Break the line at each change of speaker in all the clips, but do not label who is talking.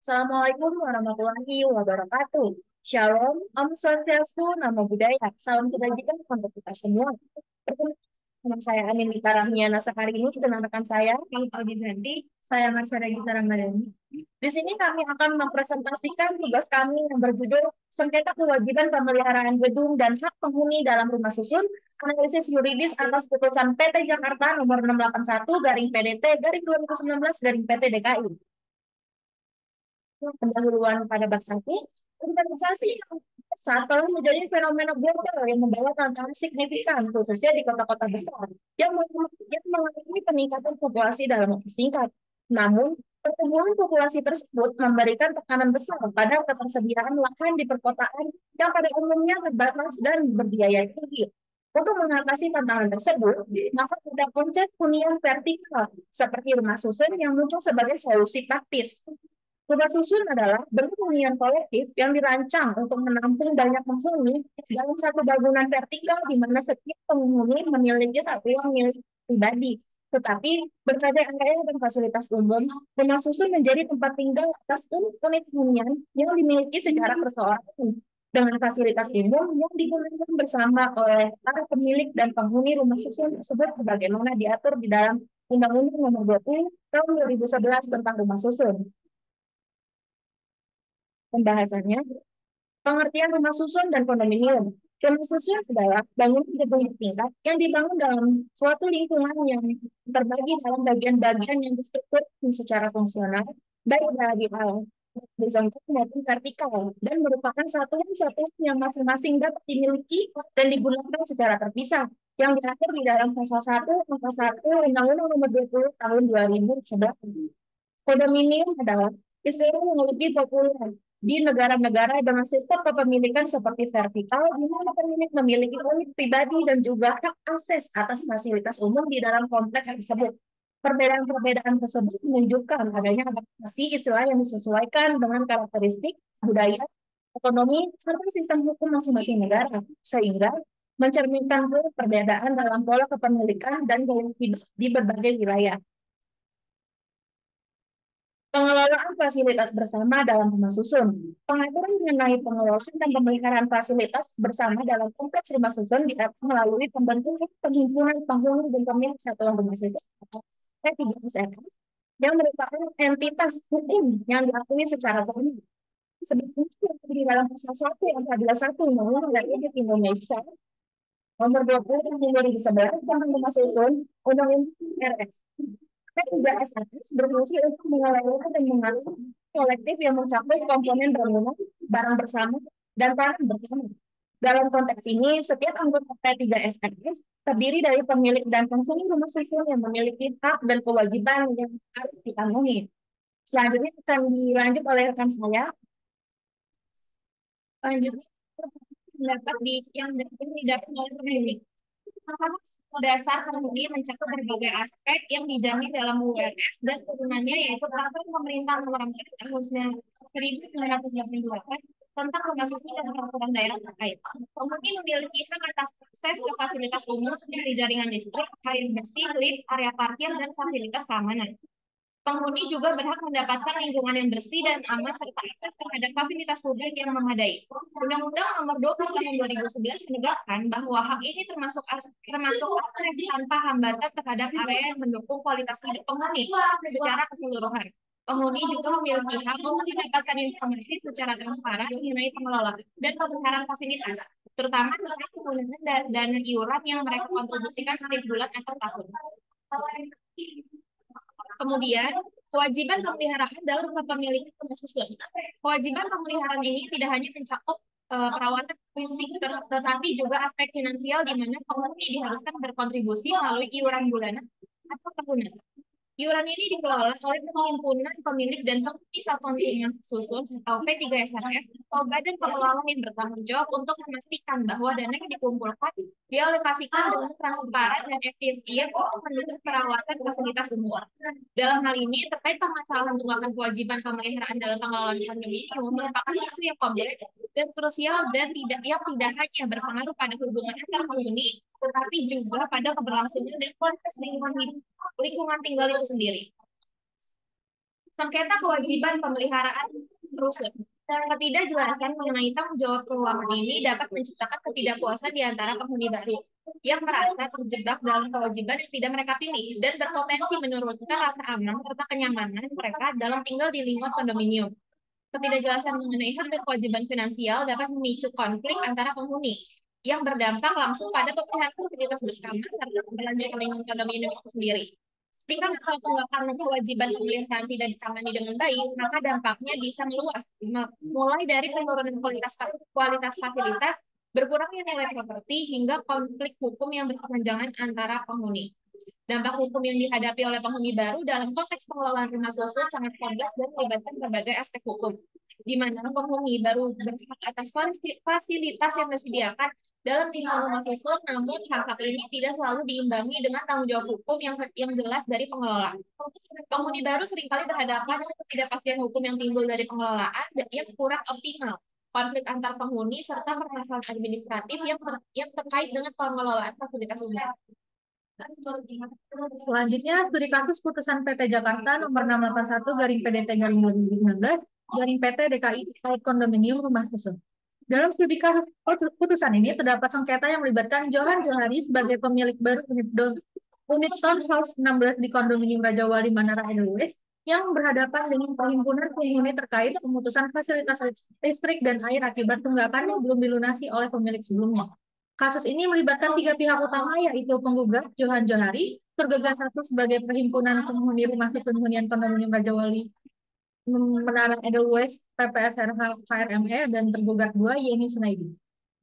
Assalamualaikum warahmatullahi wabarakatuh. Shalom, Om Swastiastu, Namo Buddhaya. Salam kebajikan untuk kita semua. Perkenalkan, nama saya Anin Gita Rahmiana Sekari ini dengan rekan saya, Kang Aldi Zanti. Saya Marsha Gita Ramadhani. Di sini kami akan mempresentasikan tugas kami yang berjudul Sengketa Kewajiban Pemeliharaan Gedung dan Hak Penghuni dalam Rumah Susun, Analisis Yuridis atas Putusan PT Jakarta Nomor 681 garing PDT garing 2019 garing PT DKI. Pendahuluan pada bab 1, urbanisasi yang saat telah menjadi fenomena global yang membawa tantangan signifikan, khususnya di kota-kota besar, yang mengalami peningkatan populasi dalam waktu singkat. Namun, pertumbuhan populasi tersebut memberikan tekanan besar pada ketersediaan lahan di perkotaan yang pada umumnya terbatas dan berbiaya tinggi. Untuk mengatasi tantangan tersebut, maka ada konsep hunian vertikal seperti rumah susun yang muncul sebagai solusi praktis. Rumah susun adalah bentuk hunian kolektif yang dirancang untuk menampung banyak penghuni dalam satu bangunan vertikal di mana setiap penghuni memiliki satu yang milik pribadi. Tetapi berbagai area dan fasilitas umum, rumah susun menjadi tempat tinggal atas unit hunian yang dimiliki secara perseorangan dengan fasilitas umum yang digunakan bersama oleh para pemilik dan penghuni rumah susun tersebut sebagaimana diatur di dalam Undang-Undang Nomor 20 Tahun 2011 tentang Rumah Susun. Pembahasannya, pengertian rumah susun dan kondominium. Rumah susun adalah bangunan gedung tingkat yang dibangun dalam suatu lingkungan yang terbagi dalam bagian-bagian yang distruktur secara fungsional, baik dari horizontal maupun vertikal, dan merupakan satuan-satuan yang masing-masing dapat dimiliki dan digunakan secara terpisah, yang diatur di dalam pasal 1, pasal 1 Undang-Undang Nomor 20 Tahun 2011. Kondominium adalah istilah yang lebih populer di negara-negara dengan sistem kepemilikan seperti vertikal, di mana pemilik memiliki unit pribadi dan juga hak akses atas fasilitas umum di dalam kompleks tersebut. Perbedaan-perbedaan tersebut menunjukkan adanya adaptasi istilah yang disesuaikan dengan karakteristik budaya, ekonomi, serta sistem hukum masing-masing negara, sehingga mencerminkan perbedaan dalam pola kepemilikan dan gaya hidup di berbagai wilayah. Pengelolaan fasilitas bersama dalam rumah susun. Pengaturan mengenai pengelolaan dan pemeliharaan fasilitas bersama dalam kompleks rumah susun diatur melalui pembentukan perhimpunan penghuni dan pemilik satuan rumah susun atau P3SRS yang merupakan entitas hukum yang diakui secara formal. Sebetulnya di dalam pasal 1 yang ke-21 Undang-Undang Republik Indonesia Nomor 20 Tahun 2011 tentang rumah susun Undang-Undang RS. P3SRS berfungsi untuk mengelola dan mengatur kolektif yang mencakup komponen bangunan, barang bersama, dan tanah bersama. Dalam konteks ini, setiap anggota P3SRS terdiri dari pemilik dan penghuni rumah susun yang memiliki hak dan kewajiban yang harus ditanggung. Selanjutnya akan dilanjut oleh rekan saya. Selanjutnya, pendapat yang didapat oleh pemilik. Dasar penghuni mencakup berbagai aspek yang dijamin dalam URS dan turunannya yaitu peraturan pemerintah nomor 4 tahun 1988 tentang rumah susun dan peraturan daerah terkait. Penghuni memiliki hak atas akses ke fasilitas umum seperti jaringan listrik, air bersih, lift, area parkir, dan fasilitas keamanan. Penghuni juga berhak mendapatkan lingkungan yang bersih dan aman serta akses terhadap fasilitas publik yang memadai. Undang-Undang Nomor 20 Tahun 2011 menegaskan bahwa hak ini termasuk akses tanpa hambatan terhadap area yang mendukung kualitas hidup penghuni secara keseluruhan. Penghuni juga memiliki hak untuk mendapatkan informasi secara transparan mengenai pengelolaan dan pemeliharaan fasilitas, terutama terkait penggunaan dana iuran yang mereka kontribusikan setiap bulan atau tahun. Kemudian, kewajiban pemeliharaan dalam kepemilikan rumah susun. Kewajiban pemeliharaan ini tidak hanya mencakup perawatan fisik, tetapi juga aspek finansial di mana penghuni diharuskan berkontribusi melalui iuran bulanan atau tahunan. Iuran ini dikelola oleh Perhimpunan Pemilik dan Penghuni Satuan Rumah Susun atau P3SRS atau badan pengelola yang bertanggung jawab untuk memastikan bahwa dana yang dikumpulkan dialokasikan dengan transparan dan efisien untuk mendukung perawatan fasilitas umum. Dalam hal ini, terkait permasalahan tunggakan kewajiban pemeliharaan dalam pengelolaan kondominium merupakan isu yang kompleks dan krusial dan yang tidak hanya berpengaruh pada hubungan antar penghuni, tetapi juga pada keberlangsungan dan kualitas lingkungan tinggal itu sendiri. Sengketa kewajiban pemeliharaan rusun. Ketidakjelasan mengenai tanggung jawab keuangan ini dapat menciptakan ketidakpuasan di antara penghuni baru yang merasa terjebak dalam kewajiban yang tidak mereka pilih dan berpotensi menurunkan rasa aman serta kenyamanan mereka dalam tinggal di lingkungan kondominium. Ketidakjelasan mengenai hak dan kewajiban finansial dapat memicu konflik antara penghuni yang berdampak langsung pada pemilihan fasilitas bersama serta berlanjut ke lingkungan kondominium itu sendiri. Jika kalau tunggakan kewajiban pemeliharaan tidak ditangani dengan baik, maka dampaknya bisa meluas, mulai dari penurunan kualitas fasilitas, berkurangnya nilai properti, hingga konflik hukum yang berkepanjangan antara penghuni. Dampak hukum yang dihadapi oleh penghuni baru dalam konteks pengelolaan rumah susun sangat kompleks dan melibatkan berbagai aspek hukum, di mana penghuni baru berhak atas fasilitas yang disediakan dalam lingkungan rumah susun, namun hak-hak ini tidak selalu diimbangi dengan tanggung jawab hukum yang jelas dari pengelola. Penghuni baru seringkali berhadapan dengan ketidakpastian hukum yang timbul dari pengelolaan yang kurang optimal, konflik antar penghuni, serta permasalahan administratif yang terkait dengan pengelolaan fasilitas umum.
Selanjutnya, studi kasus putusan PT Jakarta nomor 681 garing PDT garing 2019 garing PT DKI terkait kondominium rumah susun. Dalam studi kasus putusan ini terdapat sengketa yang melibatkan Johan Johari sebagai pemilik baru unit townhouse 16 di kondominium Raja Wali Manara Edelweiss yang berhadapan dengan perhimpunan penghuni terkait pemutusan fasilitas listrik dan air akibat tunggakan yang belum dilunasi oleh pemilik sebelumnya. Kasus ini melibatkan tiga pihak utama, yaitu penggugat Johan Johari, tergugat satu sebagai perhimpunan penghuni rumah susun hunian kondominium Raja Wali Menara Edelweiss PPSRH KRME, dan tergugat dua Yeni Sunaidi.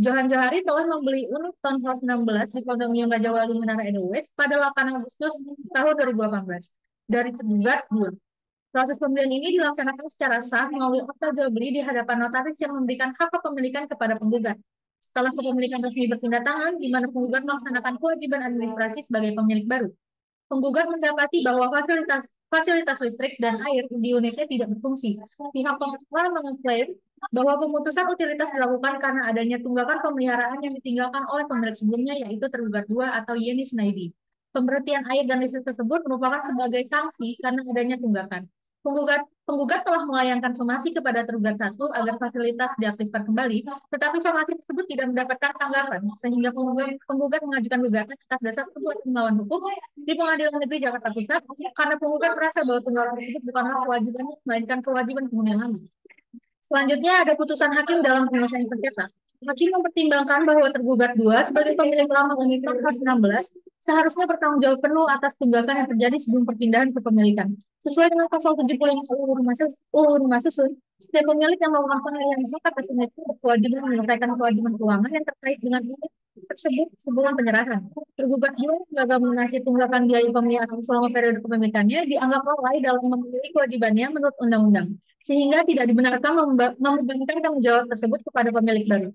Johan Johari telah membeli unit townhouse 16 di kondominium Raja Wali Menara Edelweiss pada 8 Agustus tahun 2018 dari tergugat dua. Proses pembelian ini dilaksanakan secara sah melalui akta jual beli di hadapan notaris yang memberikan hak kepemilikan kepada penggugat. Setelah kepemilikan resmi berpindah tangan, di mana penggugat melaksanakan kewajiban administrasi sebagai pemilik baru. Penggugat mendapati bahwa fasilitas listrik dan air di unitnya tidak berfungsi. Pihak pengelola mengklaim bahwa pemutusan utilitas dilakukan karena adanya tunggakan pemeliharaan yang ditinggalkan oleh pemilik sebelumnya, yaitu tergugat dua atau Yeni Sunaidi. Pemberhentian air dan listrik tersebut merupakan sebagai sanksi karena adanya tunggakan. Penggugat telah melayangkan somasi kepada tergugat satu agar fasilitas diaktifkan kembali, tetapi somasi tersebut tidak mendapatkan tanggapan, sehingga penggugat mengajukan gugatan atas dasar perbuatan melawan hukum di Pengadilan Negeri Jakarta Pusat karena penggugat merasa bahwa tunggakan tersebut bukanlah kewajibannya, melainkan kewajiban penghuni lama. Selanjutnya ada putusan hakim dalam penyelesaian sengketa. Hakim mempertimbangkan bahwa tergugat dua sebagai pemilik lama unit townhouse 16 seharusnya bertanggung jawab penuh atas tunggakan yang terjadi sebelum perpindahan kepemilikan. Sesuai dengan pasal 75 UU Rumah Susun, setiap pemilik yang melakukan pengalihan zakat atas unit itu berkewajiban menyelesaikan kewajiban keuangan yang terkait dengan unit tersebut sebelum penyerahan. Tergugat dua gagal melunasi tunggakan biaya pemeliharaan selama periode kepemilikannya dianggap lalai dalam memenuhi kewajibannya menurut undang-undang, sehingga tidak dibenarkan membebankan tanggung jawab tersebut kepada pemilik baru.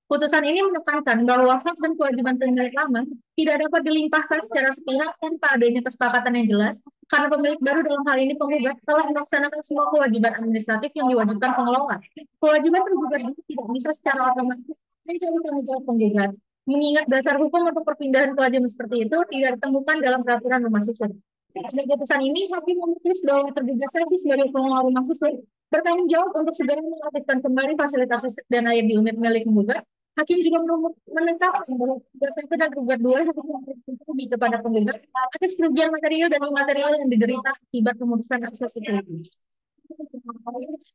Putusan ini menekankan bahwa hak dan kewajiban pemilik lama tidak dapat dilimpahkan secara sepihak tanpa adanya kesepakatan yang jelas, karena pemilik baru dalam hal ini penggugat telah melaksanakan semua kewajiban administratif yang diwajibkan pengelola. Kewajiban tergugat itu tidak bisa secara otomatis mencari tanggung jawab penggugat, mengingat dasar hukum untuk perpindahan kewajiban seperti itu tidak ditemukan dalam peraturan rumah susun. Pada putusan ini, hakim memutus bahwa tergugat satu sebagai pengelola rumah susun bertanggung jawab untuk segera mengaktifkan kembali fasilitas listrik dan air di unit milik penggugat. Hakim juga menetapkan bahwa tergugat satu dan tergugat dua harus memberi kepada penggugat atas kerugian material dan imaterial yang diderita akibat pemutusan akses itu.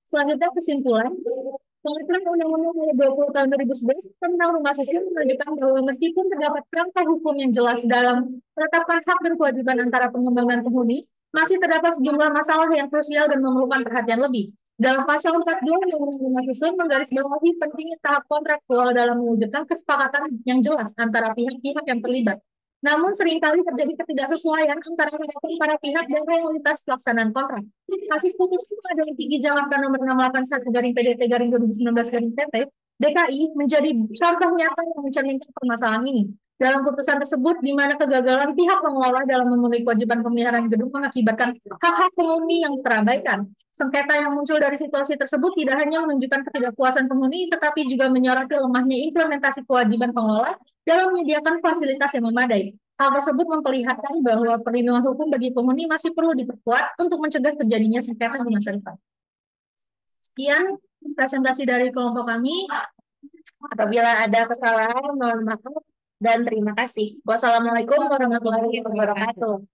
Selanjutnya kesimpulan. Pengaturan Undang-Undang Nomor 20 Tahun 2011 tentang rumah susun menunjukkan bahwa meskipun terdapat kerangka hukum yang jelas dalam menetapkan hak dan kewajiban antara pengembang dan penghuni, masih terdapat sejumlah masalah yang krusial dan memerlukan perhatian lebih. Dalam pasal 42 Undang-Undang Rumah Susun menggarisbawahi pentingnya tahap kontraktual dalam mewujudkan kesepakatan yang jelas antara pihak-pihak yang terlibat. Namun seringkali terjadi ketidaksesuaian antara harapan para pihak dan realitas pelaksanaan kontrak. Kasus putusan Pengadilan Tinggi Jakarta nomor 681 garing PDT garing 2019 garing PT DKI menjadi contoh nyata yang mencerminkan permasalahan ini. Dalam putusan tersebut, di mana kegagalan pihak pengelola dalam memenuhi kewajiban pemeliharaan gedung mengakibatkan hak-hak penghuni yang terabaikan. Sengketa yang muncul dari situasi tersebut tidak hanya menunjukkan ketidakpuasan penghuni, tetapi juga menyoroti lemahnya implementasi kewajiban pengelola dalam menyediakan fasilitas yang memadai. Hal tersebut memperlihatkan bahwa perlindungan hukum bagi penghuni masih perlu diperkuat untuk mencegah terjadinya sengketa di masa depan. Sekian presentasi dari kelompok kami.
Apabila ada kesalahan, mohon maaf dan terima kasih. Wassalamualaikum warahmatullahi wabarakatuh.